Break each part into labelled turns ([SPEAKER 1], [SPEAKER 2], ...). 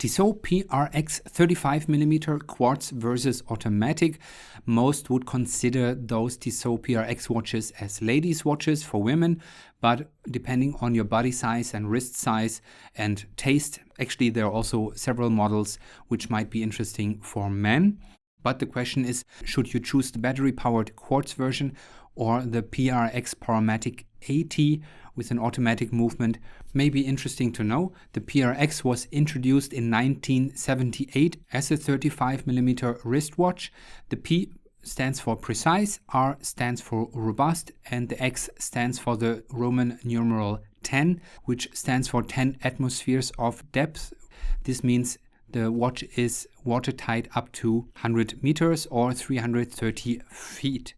[SPEAKER 1] Tissot PRX 35mm quartz versus automatic. Most would consider those Tissot PRX watches as ladies' watches for women, but depending on your body size and wrist size and taste, actually there are also several models which might be interesting for men. But the question is, should you choose the battery-powered quartz version or the PRX Powermatic 80 with an automatic movement? May be interesting to know. The PRX was introduced in 1978 as a 35mm wristwatch. The P stands for precise, R stands for robust, and the X stands for the Roman numeral 10, which stands for 10 atmospheres of depth. This means the watch is watertight up to 100 meters or 330 feet.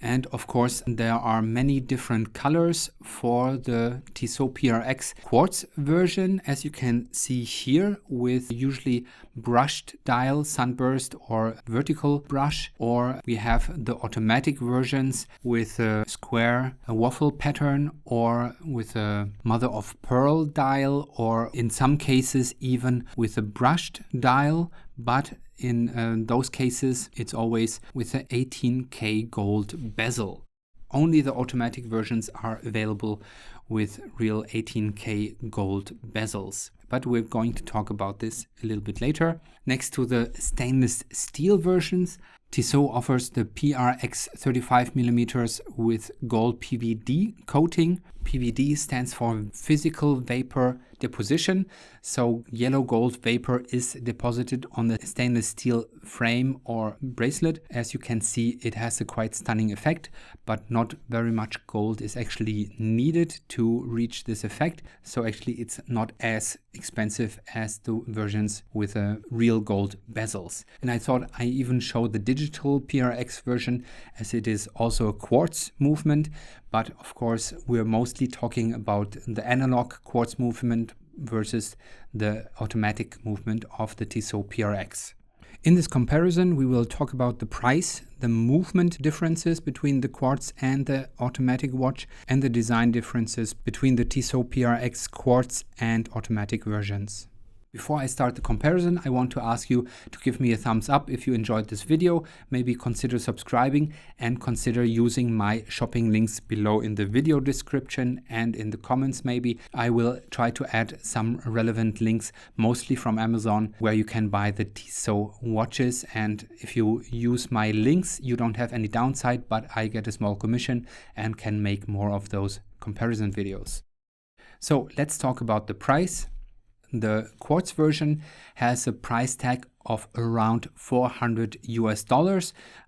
[SPEAKER 1] And of course, there are many different colors for the Tissot PRX Quartz version, as you can see here, with usually brushed dial, sunburst or vertical brush, or we have the automatic versions with a square waffle pattern or with a mother of pearl dial, or in some cases even with a brushed dial, but in those cases, it's always with an 18K gold bezel. Only the automatic versions are available with real 18K gold bezels. But we're going to talk about this a little bit later. Next to the stainless steel versions, Tissot offers the PRX 35mm with gold PVD coating. PVD stands for physical vapor deposition. So yellow gold vapor is deposited on the stainless steel frame or bracelet. As you can see, it has a quite stunning effect, but not very much gold is actually needed to reach this effect. So actually it's not as expensive as the versions with real gold bezels. And I thought I even show the digital PRX version, as it is also a quartz movement. But of course, we're mostly talking about the analog quartz movement versus the automatic movement of the Tissot PRX. In this comparison, we will talk about the price, the movement differences between the quartz and the automatic watch, and the design differences between the Tissot PRX quartz and automatic versions. Before I start the comparison, I want to ask you to give me a thumbs up if you enjoyed this video. Maybe consider subscribing and consider using my shopping links below in the video description and in the comments maybe. I will try to add some relevant links, mostly from Amazon, where you can buy the Tissot watches. And if you use my links, you don't have any downside, but I get a small commission and can make more of those comparison videos. So let's talk about the price. The quartz version has a price tag of around $400 US.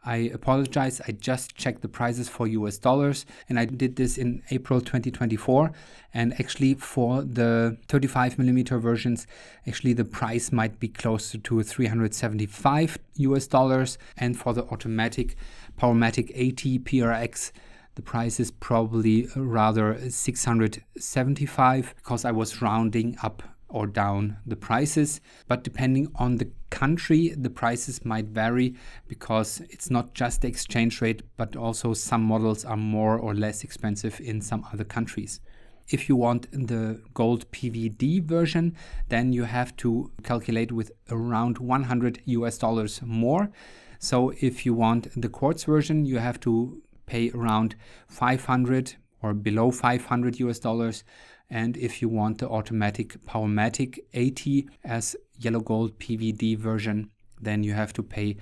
[SPEAKER 1] I apologize, I just checked the prices for US dollars, and I did this in April 2024. And actually for the 35mm versions, actually the price might be closer to 375 US dollars. And for the automatic Powermatic 80 PRX, the price is probably rather 675, because I was rounding up or down the prices. But depending on the country, the prices might vary, because it's not just the exchange rate, but also some models are more or less expensive in some other countries. If you want the gold PVD version, then you have to calculate with around $100 US more. So if you want the quartz version, you have to pay around 500 or below 500 US dollars. And if you want the automatic Powermatic 80 as yellow gold PVD version, then you have to pay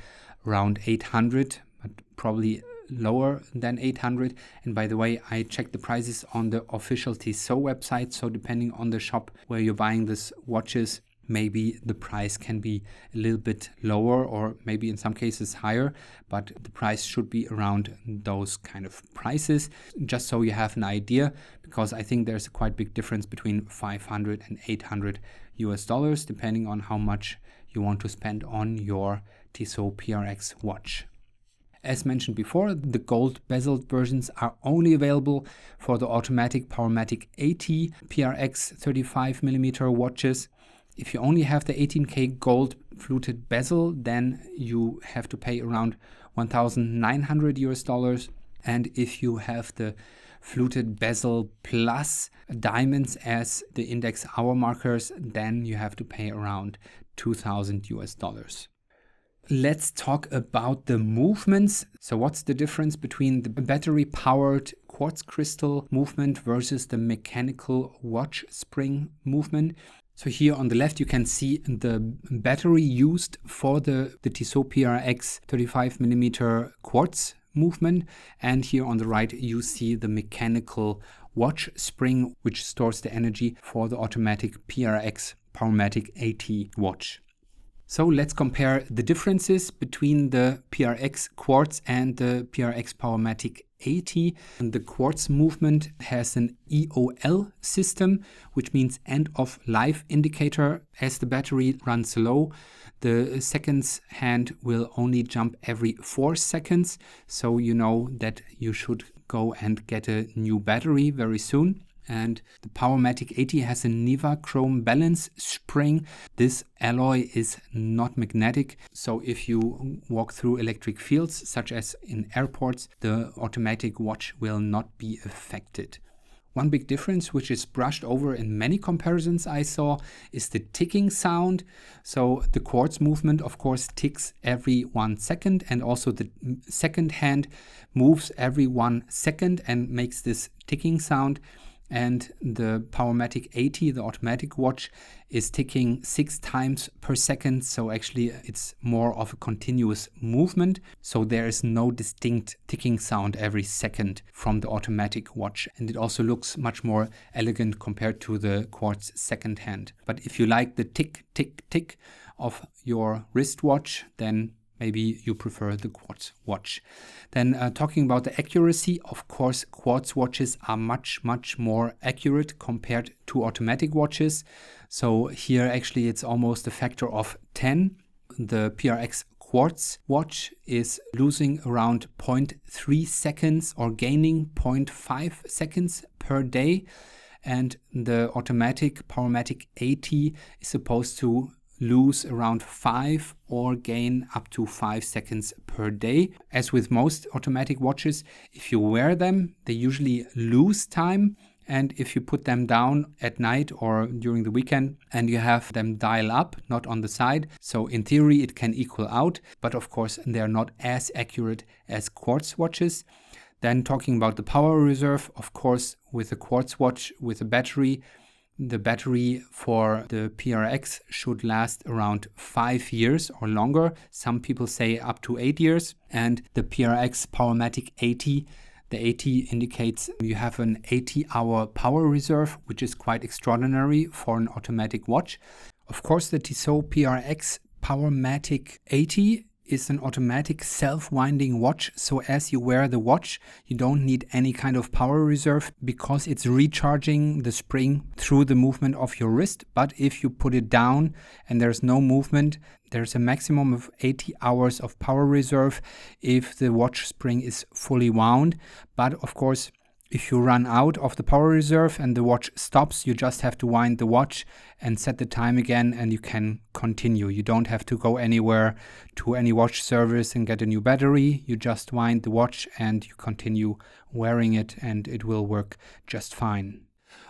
[SPEAKER 1] around 800, but probably lower than 800. And by the way, I checked the prices on the official Tissot website. So depending on the shop where you're buying these watches, maybe the price can be a little bit lower, or maybe in some cases higher, but the price should be around those kind of prices, just so you have an idea, because I think there's a quite big difference between 500 and 800 US dollars, depending on how much you want to spend on your Tissot PRX watch. As mentioned before, the gold bezeled versions are only available for the automatic Powermatic 80 PRX 35mm watches. If you only have the 18K gold fluted bezel, then you have to pay around $1,900 US. And if you have the fluted bezel plus diamonds as the index hour markers, then you have to pay around $2,000. Let's talk about the movements. So what's the difference between the battery powered quartz crystal movement versus the mechanical watch spring movement? So here on the left you can see the battery used for the Tissot PRX 35mm quartz movement, and here on the right you see the mechanical watch spring which stores the energy for the automatic PRX Powermatic 80 watch. So let's compare the differences between the PRX Quartz and the PRX Powermatic 80. And the Quartz movement has an EOL system, which means end of life indicator. As the battery runs low, the seconds hand will only jump every 4 seconds. So you know that you should go and get a new battery very soon. And the Powermatic 80 has a Niva chrome balance spring. This alloy is not magnetic, so if you walk through electric fields, such as in airports, the automatic watch will not be affected. One big difference, which is brushed over in many comparisons I saw, is the ticking sound. So the quartz movement, of course, ticks every 1 second, and also the second hand moves every 1 second and makes this ticking sound. And the Powermatic 80, the automatic watch, is ticking 6 times per second. So actually it's more of a continuous movement. So there is no distinct ticking sound every second from the automatic watch. And it also looks much more elegant compared to the quartz second hand. But if you like the tick, tick, tick of your wristwatch, then maybe you prefer the quartz watch. Then talking about the accuracy, of course, quartz watches are much more accurate compared to automatic watches. So here actually it's almost a factor of 10. The PRX Quartz watch is losing around 0.3 seconds or gaining 0.5 seconds per day. And the automatic Powermatic 80 is supposed to lose around 5 or gain up to 5 seconds per day. As with most automatic watches, if you wear them, they usually lose time. And if you put them down at night or during the weekend and you have them dial up, not on the side, so in theory it can equal out, but of course they're not as accurate as quartz watches. Then talking about the power reserve, of course, with a quartz watch with a battery, the battery for the PRX should last around 5 years or longer. Some people say up to 8 years. And the PRX Powermatic 80, the 80 indicates you have an 80-hour power reserve, which is quite extraordinary for an automatic watch. Of course, the Tissot PRX Powermatic 80 is an automatic self-winding watch, so as you wear the watch you don't need any kind of power reserve because it's recharging the spring through the movement of your wrist. But if you put it down and there's no movement, there's a maximum of 80 hours of power reserve if the watch spring is fully wound. But of course, if you run out of the power reserve and the watch stops, you just have to wind the watch and set the time again and you can continue. You don't have to go anywhere to any watch service and get a new battery. You just wind the watch and you continue wearing it and it will work just fine.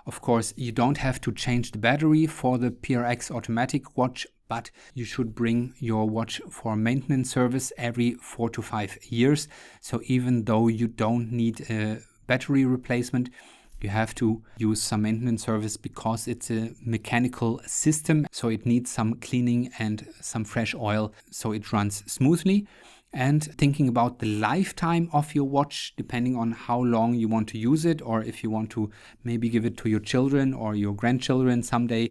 [SPEAKER 1] Of course, you don't have to change the battery for the PRX automatic watch, but you should bring your watch for maintenance service every 4 to 5 years. So even though you don't need a battery replacement, you have to use some maintenance service because it's a mechanical system, so it needs some cleaning and some fresh oil so it runs smoothly. And thinking about the lifetime of your watch, depending on how long you want to use it, or if you want to maybe give it to your children or your grandchildren someday,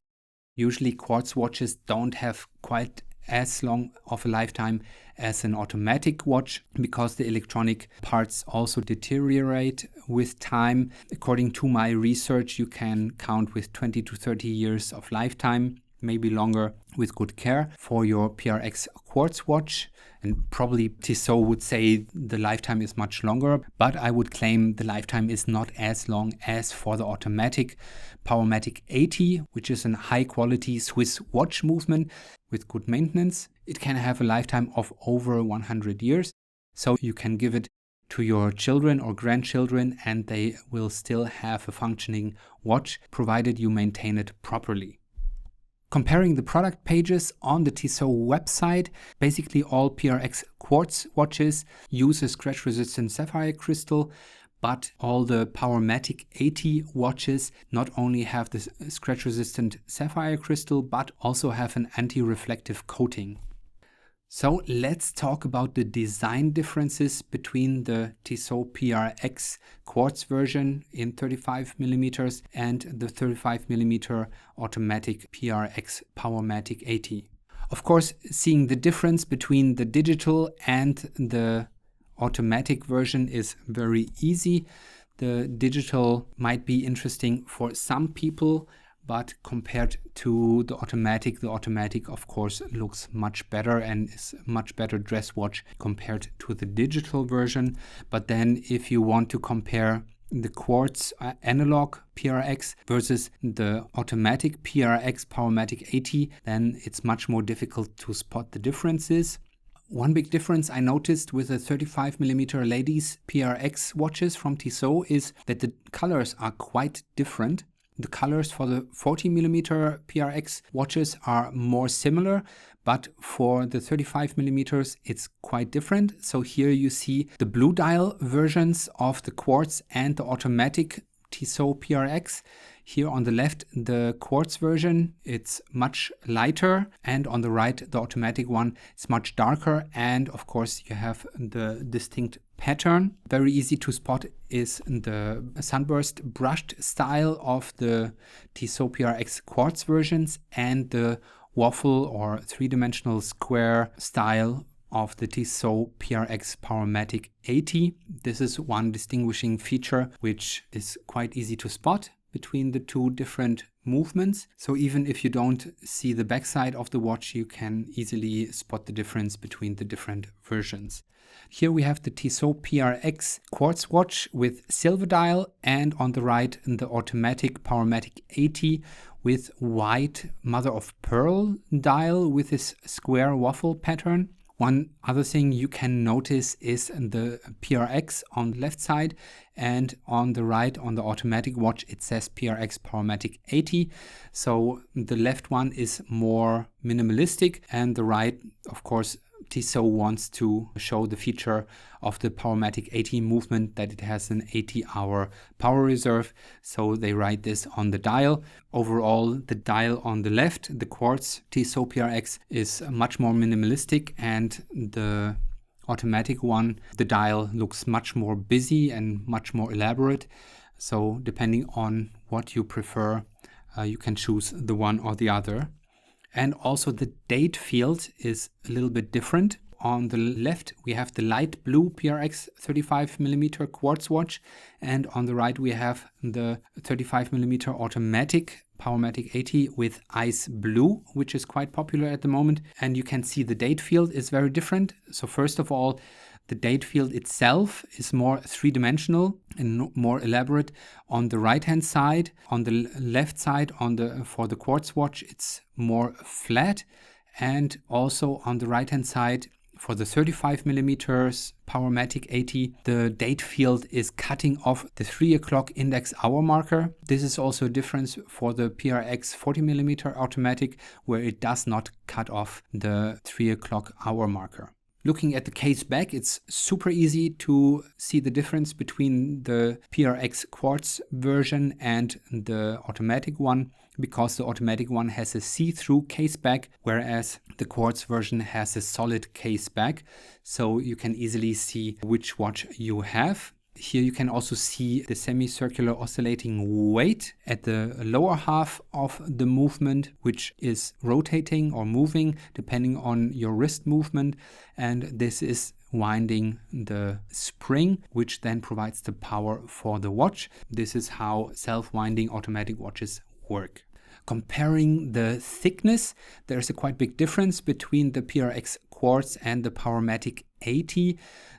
[SPEAKER 1] usually quartz watches don't have quite as long of a lifetime as an automatic watch because the electronic parts also deteriorate with time. According to my research, you can count with 20 to 30 years of lifetime, maybe longer with good care for your PRX quartz watch. And probably Tissot would say the lifetime is much longer, but I would claim the lifetime is not as long as for the automatic Powermatic 80, which is a high quality Swiss watch movement with good maintenance. It can have a lifetime of over 100 years. So you can give it to your children or grandchildren, and they will still have a functioning watch, provided you maintain it properly. Comparing the product pages on the Tissot website, basically all PRX Quartz watches use a scratch-resistant sapphire crystal, but all the Powermatic 80 watches not only have the scratch-resistant sapphire crystal, but also have an anti-reflective coating. So let's talk about the design differences between the Tissot PRX Quartz version in 35mm and the 35mm automatic PRX Powermatic 80. Of course, seeing the difference between the digital and the automatic version is very easy. The digital might be interesting for some people, but compared to the automatic of course looks much better and is a much better dress watch compared to the digital version. But then if you want to compare the Quartz Analog PRX versus the automatic PRX Powermatic 80, then it's much more difficult to spot the differences. One big difference I noticed with the 35mm Ladies PRX watches from Tissot is that the colors are quite different. The colors for the 40mm PRX watches are more similar, but for the 35mm it's quite different. So here you see the blue dial versions of the Quartz and the automatic Tissot PRX. Here on the left, the Quartz version, it's much lighter, and on the right, the automatic one, it's much darker, and of course you have the distinct pattern. Very easy to spot is the sunburst brushed style of the Tissot PRX Quartz versions and the waffle or three-dimensional square style of the Tissot PRX Powermatic 80. This is one distinguishing feature which is quite easy to spot between the two different movements. So even if you don't see the backside of the watch, you can easily spot the difference between the different versions. Here we have the Tissot PRX Quartz watch with silver dial, and on the right the automatic Powermatic 80 with white mother of pearl dial with this square waffle pattern. One other thing you can notice is the PRX on the left side, and on the right on the automatic watch it says PRX Powermatic 80. So the left one is more minimalistic, and the right, of course, Tissot wants to show the feature of the Powermatic 80 movement that it has an 80-hour power reserve. So they write this on the dial. Overall, the dial on the left, the Quartz Tissot PRX, is much more minimalistic, and the automatic one, the dial looks much more busy and much more elaborate. So depending on what you prefer, you can choose the one or the other. And also the date field is a little bit different. On the left, we have the light blue PRX 35mm quartz watch, and on the right we have the 35mm automatic Powermatic 80 with ice blue, which is quite popular at the moment. And you can see the date field is very different. So first of all, the date field itself is more three-dimensional and more elaborate on the right-hand side. On the left side, for the quartz watch, it's more flat. And also on the right-hand side, for the 35mm Powermatic 80, the date field is cutting off the 3 o'clock index hour marker. This is also a difference for the PRX 40mm automatic, where it does not cut off the 3 o'clock hour marker. Looking at the case back, it's super easy to see the difference between the PRX Quartz version and the automatic one, because the automatic one has a see-through case back, whereas the Quartz version has a solid case back. So you can easily see which watch you have. Here you can also see the semicircular oscillating weight at the lower half of the movement, which is rotating or moving depending on your wrist movement. And this is winding the spring, which then provides the power for the watch. This is how self-winding automatic watches work. Comparing the thickness, there's a quite big difference between the PRX Quartz and the Powermatic 80.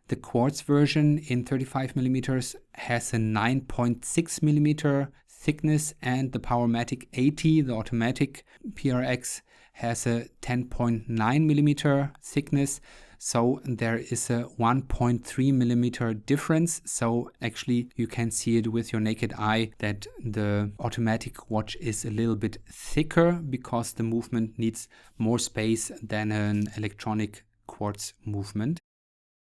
[SPEAKER 1] The Quartz version in 35mm has a 9.6mm thickness, and the Powermatic 80, the automatic PRX, has a 10.9mm thickness. So there is a 1.3 millimeter difference. So actually you can see it with your naked eye that the automatic watch is a little bit thicker because the movement needs more space than an electronic quartz movement.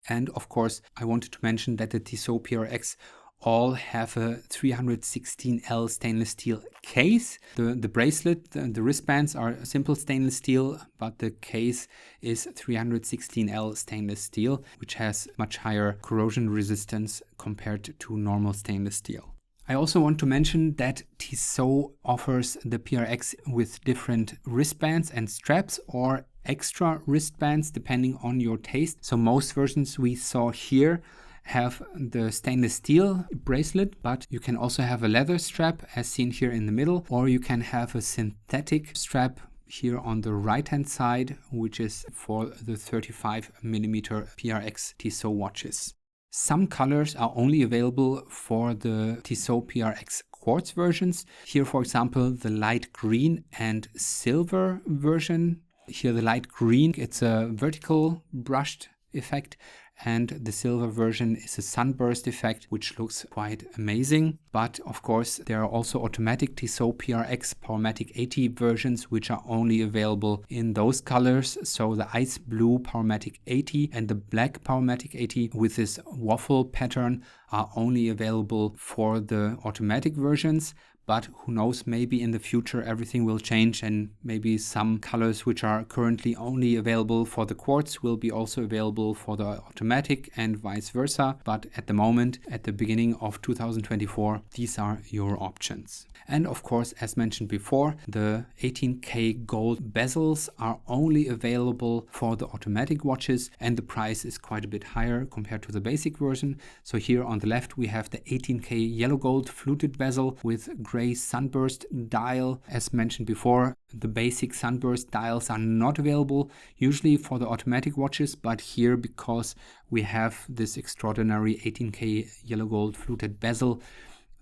[SPEAKER 1] And of course, I wanted to mention that the Tissot PRX all have a 316L stainless steel case. The bracelet, the wristbands are simple stainless steel, but the case is 316L stainless steel, which has much higher corrosion resistance compared to normal stainless steel. I also want to mention that Tissot offers the PRX with different wristbands and straps or extra wristbands depending on your taste. So most versions we saw here have the stainless steel bracelet, but you can also have a leather strap as seen here in the middle, or you can have a synthetic strap here on the right hand side, which is for the 35mm PRX Tissot watches. Some colors are only available for the Tissot PRX Quartz versions. Here, for example, the light green and silver version. Here the light green, it's a vertical brushed effect, and the silver version is a sunburst effect, which looks quite amazing. But of course, there are also automatic Tissot PRX Powermatic 80 versions, which are only available in those colors. So the ice blue Powermatic 80 and the black Powermatic 80 with this waffle pattern are only available for the automatic versions. But who knows, maybe in the future everything will change and maybe some colors which are currently only available for the quartz will be also available for the automatic and vice versa. But at the moment, at the beginning of 2024, these are your options. And of course, as mentioned before, the 18K gold bezels are only available for the automatic watches, and the price is quite a bit higher compared to the basic version. So here on the left, we have the 18K yellow gold fluted bezel with gray sunburst dial. As mentioned before, the basic sunburst dials are not available usually for the automatic watches, but here, because we have this extraordinary 18K yellow gold fluted bezel,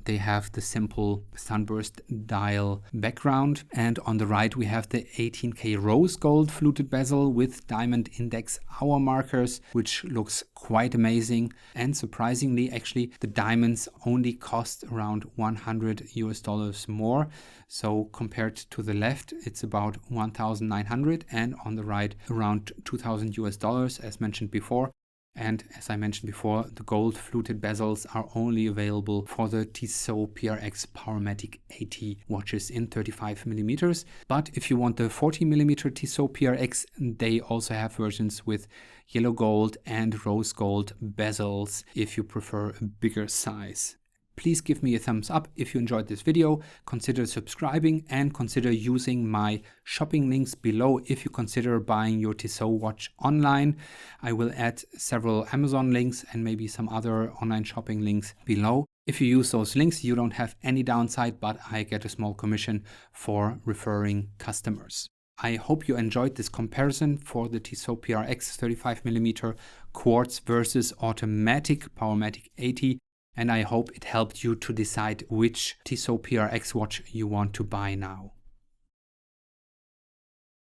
[SPEAKER 1] they have the simple sunburst dial background. And on the right, we have the 18K rose gold fluted bezel with diamond index hour markers, which looks quite amazing. And surprisingly, actually, the diamonds only cost around $100 more. So compared to the left, it's about 1,900, and on the right, around $2,000 as mentioned before. And as I mentioned before, the gold fluted bezels are only available for the Tissot PRX Powermatic 80 watches in 35mm. But if you want the 40mm Tissot PRX, they also have versions with yellow gold and rose gold bezels if you prefer a bigger size. Please give me a thumbs up if you enjoyed this video, consider subscribing, and consider using my shopping links below if you consider buying your Tissot watch online. I will add several Amazon links and maybe some other online shopping links below. If you use those links, you don't have any downside, but I get a small commission for referring customers. I hope you enjoyed this comparison for the Tissot PRX 35mm Quartz versus Automatic Powermatic 80. And I hope it helped you to decide which Tissot PRX watch you want to buy now.